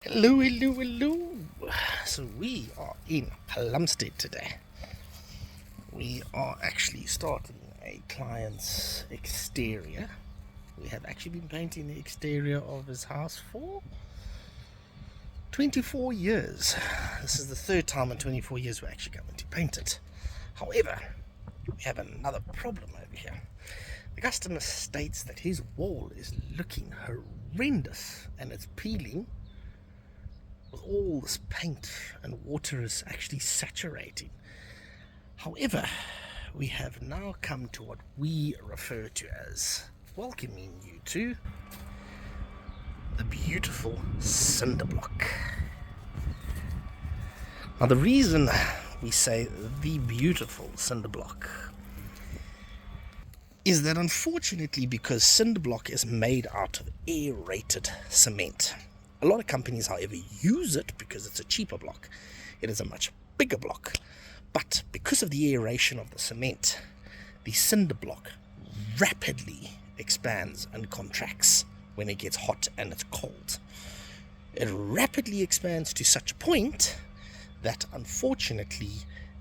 Hello, hello, hello. So we are in Plumstead today. We are actually starting a client's exterior. We have actually been painting the exterior of his house for 24 years. This is the third time in 24 years we're actually going to paint it. However, we have another problem over here. The customer states that his wall is looking horrendous and it's peeling with all this paint, and water is actually saturating. However, we have now come to what we refer to as welcoming you to the beautiful cinder block. Now, the reason we say the beautiful cinder block is that unfortunately, because cinder block is made out of aerated cement, a lot of companies, however, use it because it's a cheaper block. It is a much bigger block. But because of the aeration of the cement, the cinder block rapidly expands and contracts when it gets hot and it's cold. It rapidly expands to such a point that, unfortunately,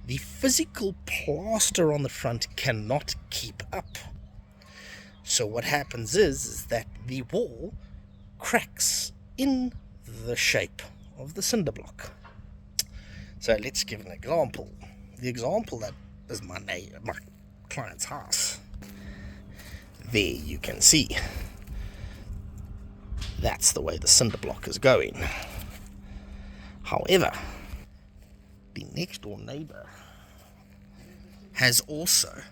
the physical plaster on the front cannot keep up. So what happens is that the wall cracks in the shape of the cinder block. So let's give an example. The example that is my client's house. There you can see. That's the way the cinder block is going. However, the next door neighbor has also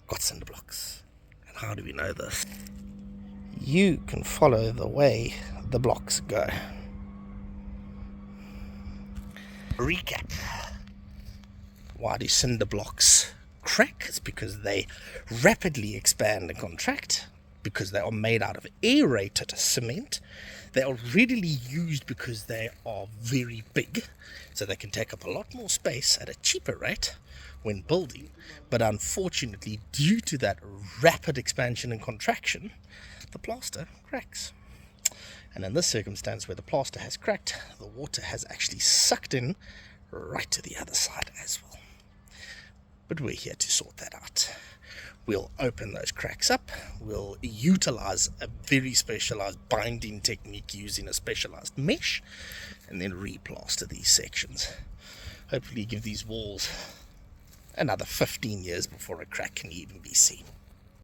got cinder blocks. And how do we know this? You can follow the way the blocks go. Recap. Why do cinder blocks crack? It's because they rapidly expand and contract, because they are made out of aerated cement. They are readily used because they are very big, so they can take up a lot more space at a cheaper rate when building. But unfortunately, due to that rapid expansion and contraction, the plaster cracks. And in this circumstance where the plaster has cracked, the water has actually sucked in right to the other side as well. But we're here to sort that out. We'll open those cracks up. We'll utilize a very specialized binding technique using a specialized mesh, and then replaster these sections. Hopefully give these walls another 15 years before a crack can even be seen.